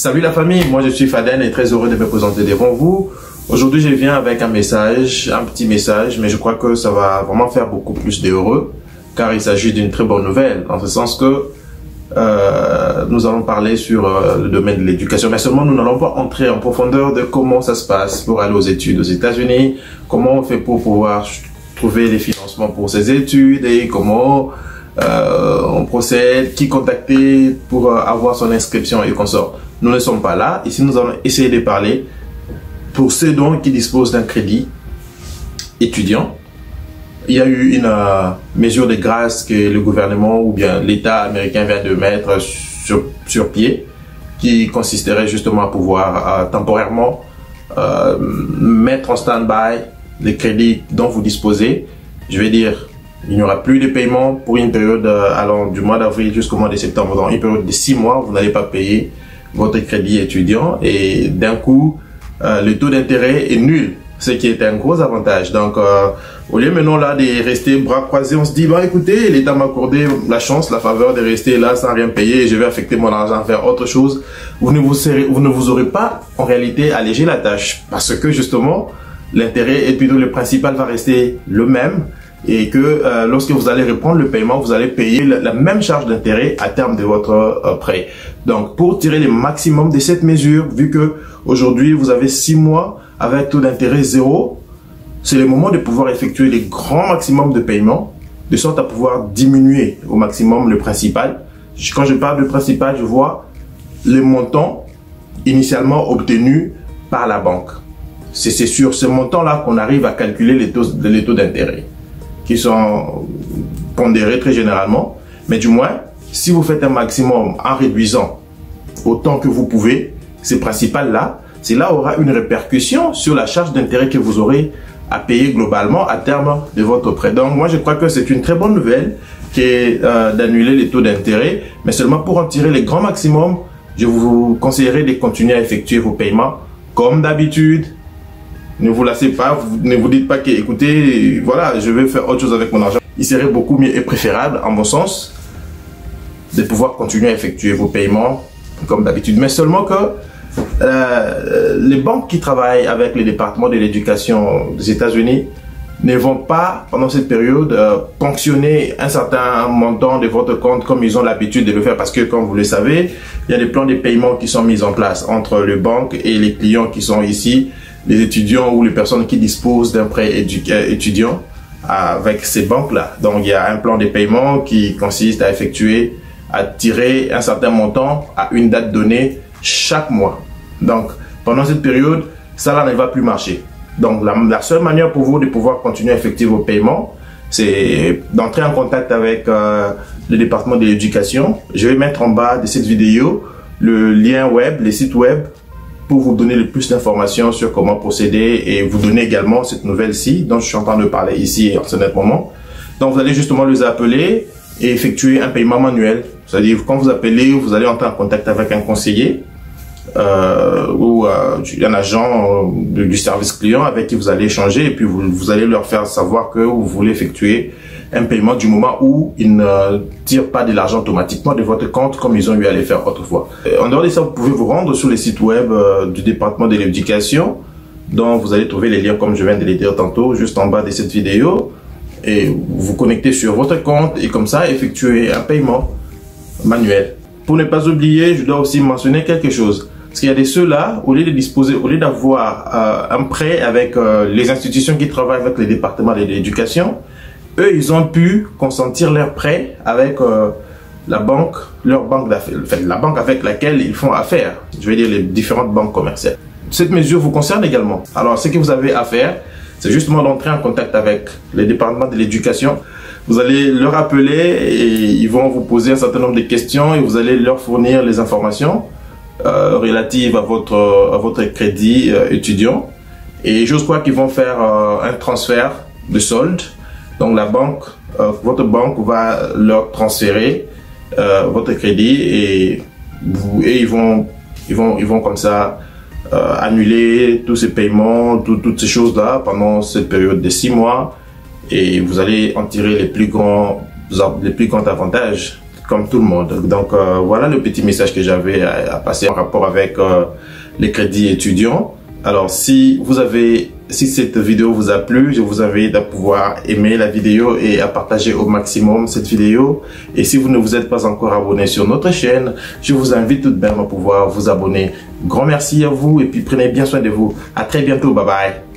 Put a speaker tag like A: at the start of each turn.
A: Salut la famille, moi je suis Faden et très heureux de me présenter devant vous. Aujourd'hui je viens avec un petit message, mais je crois que ça va vraiment faire beaucoup plus d'heureux, car il s'agit d'une très bonne nouvelle, dans ce sens que nous allons parler sur le domaine de l'éducation, mais seulement nous n'allons pas entrer en profondeur de comment ça se passe pour aller aux études aux États-Unis, comment on fait pour pouvoir trouver des financements pour ces études et comment on procède, qui contacter pour avoir son inscription et consorts. Nous ne sommes pas là. Ici, nous allons essayer de parler pour ceux donc qui disposent d'un crédit étudiant. Il y a eu une mesure de grâce que le gouvernement ou bien l'État américain vient de mettre sur pied, qui consisterait justement à pouvoir temporairement mettre en stand-by les crédits dont vous disposez. Je vais dire, il n'y aura plus de paiement pour une période allant du mois d'avril jusqu'au mois de septembre. Dans une période de 6 mois, vous n'allez pas payer votre crédit étudiant et d'un coup, le taux d'intérêt est nul, ce qui est un gros avantage. Donc, au lieu maintenant là de rester bras croisés, on se dit, bah écoutez, l'État m'a accordé la chance, la faveur de rester là sans rien payer et je vais affecter mon argent à faire autre chose. Vous ne vous aurez pas en réalité allégé la tâche parce que justement, l'intérêt et plutôt le principal va rester le même. Et que lorsque vous allez reprendre le paiement, vous allez payer la même charge d'intérêt à terme de votre prêt. Donc, pour tirer le maximum de cette mesure, vu que aujourd'hui vous avez 6 mois avec taux d'intérêt 0, c'est le moment de pouvoir effectuer les grands maximums de paiement, de sorte à pouvoir diminuer au maximum le principal. Quand je parle de principal, je vois les montants initialement obtenus par la banque. C'est sur ce montant-là qu'on arrive à calculer les taux d'intérêt, qui sont pondérés très généralement, mais du moins, si vous faites un maximum en réduisant autant que vous pouvez, ces principales-là, cela aura une répercussion sur la charge d'intérêt que vous aurez à payer globalement à terme de votre prêt. Donc moi, je crois que c'est une très bonne nouvelle qui est d'annuler les taux d'intérêt, mais seulement pour en tirer les grands maximums, je vous conseillerais de continuer à effectuer vos paiements comme d'habitude. Ne vous lassez pas, ne vous dites pas que, écoutez, voilà, je vais faire autre chose avec mon argent. Il serait beaucoup mieux et préférable, en mon sens, de pouvoir continuer à effectuer vos paiements comme d'habitude. Mais seulement que les banques qui travaillent avec les départements de l'éducation des États-Unis ne vont pas, pendant cette période, ponctionner un certain montant de votre compte comme ils ont l'habitude de le faire. Parce que, comme vous le savez, il y a des plans de paiement qui sont mis en place entre les banques et les clients qui sont ici, les étudiants ou les personnes qui disposent d'un prêt étudiant avec ces banques-là. Donc, il y a un plan de paiement qui consiste à tirer un certain montant à une date donnée chaque mois. Donc, pendant cette période, ça là ne va plus marcher. Donc, la seule manière pour vous de pouvoir continuer à effectuer vos paiements, c'est d'entrer en contact avec le département de l'éducation. Je vais mettre en bas de cette vidéo le lien web, les sites web, pour vous donner le plus d'informations sur comment procéder et vous donner également cette nouvelle-ci dont je suis en train de parler ici en ce net moment. Donc, vous allez justement les appeler et effectuer un paiement manuel. C'est-à-dire, quand vous appelez, vous allez entrer en contact avec un conseiller ou un agent du service client avec qui vous allez échanger et puis vous allez leur faire savoir que vous voulez effectuer un paiement du moment où ils ne tirent pas de l'argent automatiquement de votre compte comme ils ont eu à le faire autrefois. En dehors de ça, vous pouvez vous rendre sur les sites web du département de l'éducation dont vous allez trouver les liens comme je viens de les dire tantôt juste en bas de cette vidéo et vous connectez sur votre compte et comme ça effectuer un paiement manuel. Pour ne pas oublier, je dois aussi mentionner quelque chose. Parce qu'il y a des ceux-là, au lieu d'avoir un prêt avec les institutions qui travaillent avec les départements de l'éducation, eux, ils ont pu consentir leur prêt avec la banque, leur banque d'affaires, la banque avec laquelle ils font affaire. Je vais dire les différentes banques commerciales. Cette mesure vous concerne également. Alors, ce que vous avez à faire, c'est justement d'entrer en contact avec les départements de l'éducation. Vous allez leur appeler et ils vont vous poser un certain nombre de questions et vous allez leur fournir les informations relatives à votre crédit étudiant. Et je crois qu'ils vont faire un transfert de solde. Donc la banque, votre banque va leur transférer votre crédit et ils vont comme ça annuler tous ces paiements, toutes ces choses-là pendant cette période de 6 mois et vous allez en tirer les plus grands avantages comme tout le monde. Donc voilà le petit message que j'avais à passer en rapport avec les crédits étudiants. Alors si cette vidéo vous a plu, je vous invite à pouvoir aimer la vidéo et à partager au maximum cette vidéo. Et si vous ne vous êtes pas encore abonné sur notre chaîne, je vous invite tout de même à pouvoir vous abonner. Grand merci à vous et puis prenez bien soin de vous. À très bientôt. Bye bye.